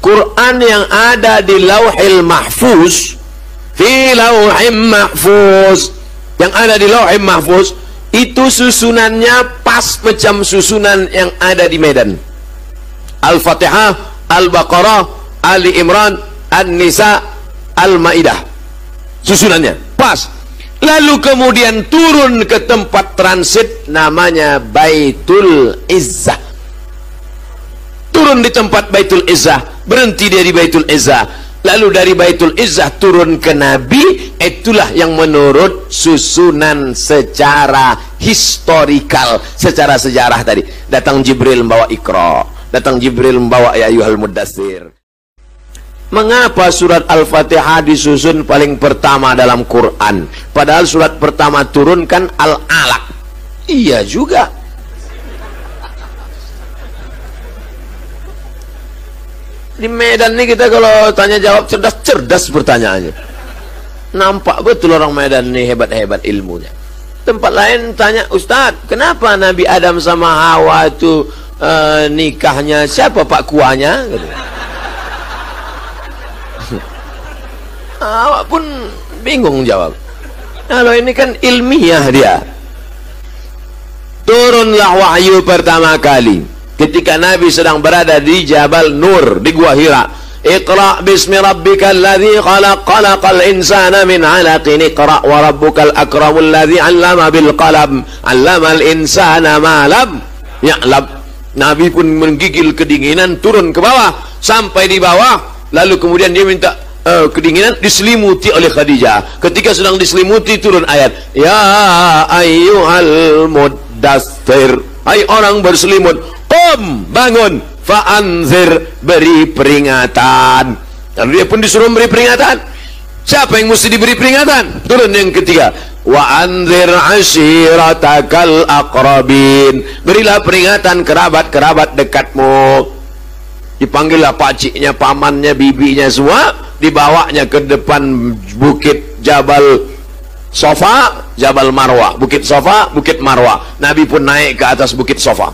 Quran yang ada di Lauhil Mahfuz, fi Lauhim Mahfuz, yang ada di Lauhim Mahfuz itu susunannya pas macam susunan yang ada di Medan. Al-Fatihah, Al-Baqarah, Ali Imran, An-Nisa, Al-Maidah, susunannya pas. Lalu kemudian turun ke tempat transit namanya Baitul Izzah. Turun di tempat Baitul Izzah, berhenti dia di Baitul Izzah. Lalu dari Baitul Izzah turun ke Nabi. Itulah yang menurut susunan secara historikal, secara sejarah tadi. Datang Jibril membawa Iqra, datang Jibril membawa ya ayyuhal muddatsir. Mengapa surat Al-Fatihah disusun paling pertama dalam Quran, padahal surat pertama turun kan Al-Alaq? Iya juga. Di Medan nih kita kalau tanya jawab cerdas pertanyaannya. Nampak betul orang Medan nih hebat-hebat ilmunya. Tempat lain tanya, Ustadz, kenapa Nabi Adam sama Hawa itu nikahnya siapa pak kuahnya? Gitu. Awak pun bingung jawab. Kalau ini kan ilmiah dia. Turunlah wahyu pertama kali ketika Nabi sedang berada di Jabal Nur di Gua Hira. Iqra bismi rabbikal ladzi khalaq, khalaqal insana min 'alaqin, iqra wa rabbukal akramul ladzi 'allama bil qalam, 'allamal insana ma lam ya'lam. Nabi pun menggigil kedinginan, turun ke bawah sampai di bawah, lalu kemudian dia minta kedinginan, diselimuti oleh Khadijah. Ketika sedang diselimuti turun ayat, ya ayyuhal muddatsir, hai orang berselimut, qum, bangun, fa'anzir, beri peringatan. Lalu dia pun disuruh beri peringatan. Siapa yang mesti diberi peringatan? Turun yang ketiga, wa anzir ashiratakal aqrabin, berilah peringatan kerabat-kerabat dekatmu. Dipanggillah pakciknya, pamannya, bibinya semua, dibawanya ke depan bukit Jabal Safa, Jabal Marwah, bukit Safa, bukit Marwah. Nabi pun naik ke atas bukit Safa.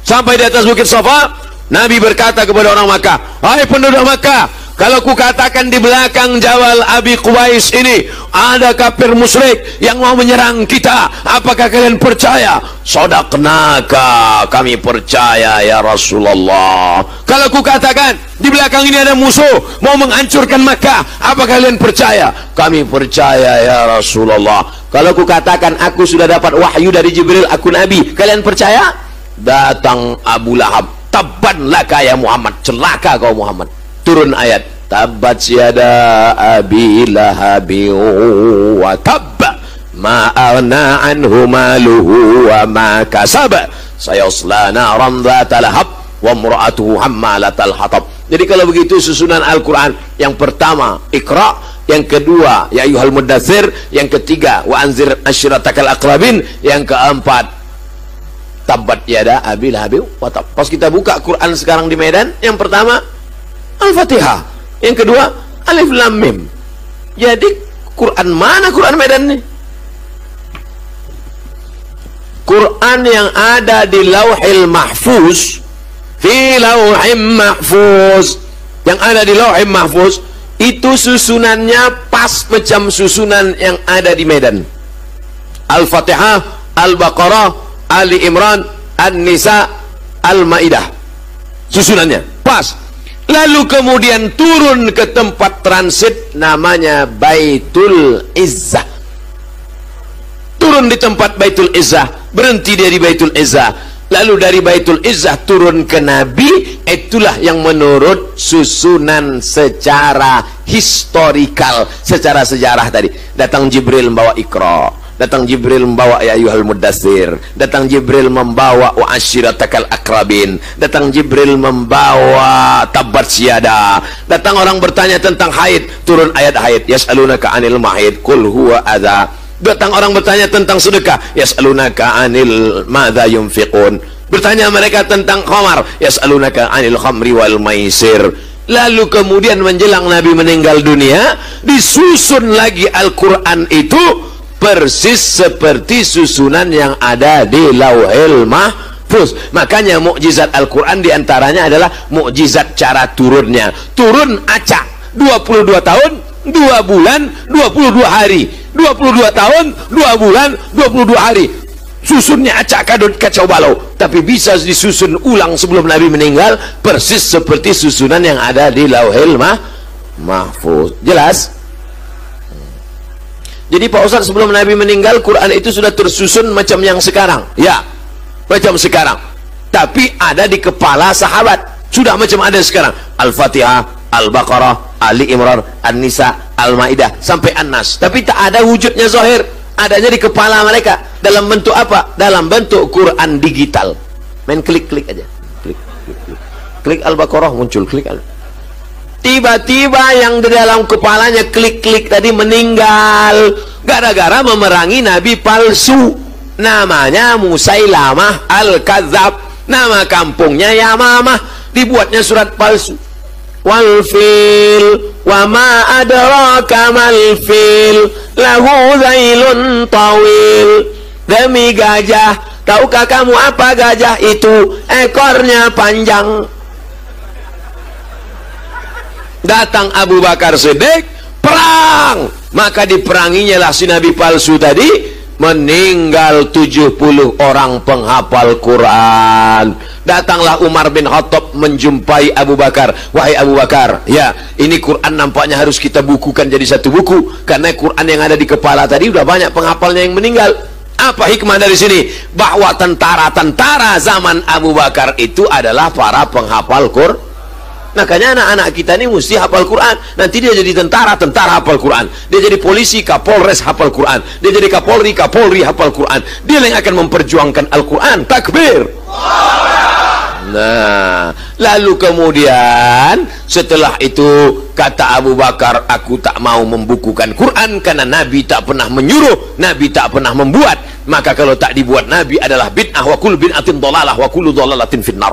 Sampai di atas bukit Safa, Nabi berkata kepada orang Makkah, hai penduduk Makkah, kalau ku katakan di belakang Jabal Abi Quwais ini ada kafir musyrik yang mau menyerang kita, apakah kalian percaya? Sadaqnaka, kami percaya ya Rasulullah. Kalau ku katakan di belakang ini ada musuh mau menghancurkan Makkah, apakah kalian percaya? Kami percaya ya Rasulullah. Kalau ku katakan aku sudah dapat wahyu dari Jibril, aku Nabi, kalian percaya? Datang Abu Lahab, tabban laka ya Muhammad, celaka kau Muhammad. Turun ayat, tabbat yada abi lahabi wa tabba ma aghna anhu maluhu wa ma kasab sayasla naran dzata lahab wa imra'atuhu hammalatal hatab. Jadi kalau begitu susunan Al-Quran, yang pertama Iqra, yang kedua ya ayyuhal muddatsir, yang ketiga wa anzir ashiratakal aqrabin, yang keempat tabbat yada abi lahabi wa tab. Pas kita buka Quran sekarang di Medan, yang pertama Al-Fatihah, yang kedua Alif Lam Mim. Jadi Quran mana Quran Medan nih? Quran yang ada di Lauhil Mahfuz, fi Lauhim Mahfuz, yang ada di Lauhim Mahfuz itu susunannya pas macam susunan yang ada di Medan. Al-Fatihah, Al-Baqarah, Ali Imran, An-Nisa, Al-Maidah, susunannya pas. Lalu kemudian turun ke tempat transit namanya Baitul Izzah. Turun di tempat Baitul Izzah, berhenti dia di Baitul Izzah. Lalu dari Baitul Izzah turun ke Nabi. Itulah yang menurut susunan secara historikal, secara sejarah tadi. Datang Jibril membawa Iqra, datang Jibril membawa ya ayyuhal muddatsir, datang Jibril membawa wa ashiratakal aqrabin, datang Jibril membawa tabbat syada, datang orang bertanya tentang haid, turun ayat haid, yas'alunaka 'anil mahid qul huwa adza, datang orang bertanya tentang sedekah, yas'alunaka 'anil madza yunfiqun, bertanya mereka tentang khamar, yas'alunaka 'anil khamri wal maisir. Lalu kemudian menjelang Nabi meninggal dunia, disusun lagi Al-Quran itu persis seperti susunan yang ada di Lauhil mahfuz. Makanya mukjizat Al-Quran diantaranya adalah mukjizat cara turunnya. Turun acak 22 tahun 2 bulan 22 hari, 22 tahun 2 bulan 22 hari. Susunnya acak kadut kacau balau, tapi bisa disusun ulang sebelum Nabi meninggal, persis seperti susunan yang ada di Lauhil Mahfuz. Jelas? Jadi Pak Ustaz, sebelum Nabi meninggal Quran itu sudah tersusun macam yang sekarang? Ya, macam sekarang, tapi ada di kepala sahabat, sudah macam ada sekarang. Al-Fatihah, Al-Baqarah, Ali Imran, An-Nisa, Al-Maidah sampai An-Nas, tapi tak ada wujudnya zahir, adanya di kepala mereka. Dalam bentuk apa? Dalam bentuk Quran digital. Main klik-klik aja, klik Al-Baqarah muncul, klik tiba-tiba yang di dalam kepalanya klik-klik tadi meninggal gara-gara memerangi nabi palsu, namanya Musailamah Al-Kadzab, nama kampungnya Yamamah, dibuatnya surat palsu. Wal fil wa ma adraka mal fil lahu zailun tawil. Demi gajah, tahukah kamu apa gajah itu? Ekornya panjang. Datang Abu Bakar Siddiq, perang, maka diperanginya lah si nabi palsu tadi, meninggal 70 orang penghafal Quran. Datanglah Umar bin Khattab menjumpai Abu Bakar. Wahai Abu Bakar, ya, ini Quran nampaknya harus kita bukukan jadi satu buku, karena Quran yang ada di kepala tadi udah banyak penghafalnya yang meninggal. Apa hikmah dari sini? Bahwa tentara-tentara zaman Abu Bakar itu adalah para penghafal Quran. Makanya anak-anak kita ini mesti hafal Quran. Nanti dia jadi tentara hafal Quran. Dia jadi polisi, kapolres hafal Quran. Dia jadi kapolri hafal Quran. Dia yang akan memperjuangkan Al-Quran. Takbir. Nah, lalu kemudian setelah itu kata Abu Bakar, aku tak mau membukukan Quran karena Nabi tak pernah menyuruh, Nabi tak pernah membuat. Maka kalau tak dibuat Nabi adalah bid'ah, wa kullu bid'atin dhalalah wa kullu dhalalatin finnar.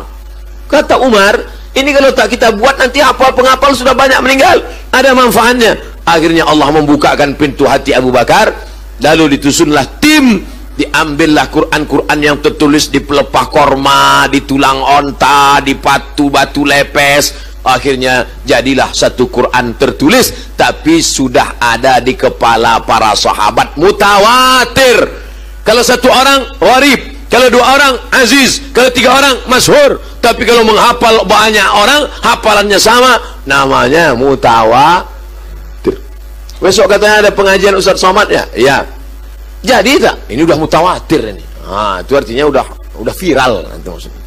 Kata Umar, ini kalau tak kita buat nanti hafal penghafal sudah banyak meninggal, ada manfaatnya. Akhirnya Allah membukakan pintu hati Abu Bakar, lalu ditusunlah tim, diambillah Quran-Quran yang tertulis di pelepah korma, di tulang onta, di batu lepes. Akhirnya jadilah satu Quran tertulis, tapi sudah ada di kepala para sahabat, mutawatir. Kalau satu orang warib, kalau dua orang aziz, kalau tiga orang masyhur. Tapi kalau menghafal banyak orang, hafalannya sama, namanya mutawatir. Besok katanya ada pengajian Ustaz Somad ya? Ya. Jadi tak? Ini udah mutawatir ini. Nah, itu artinya udah viral nanti maksudnya.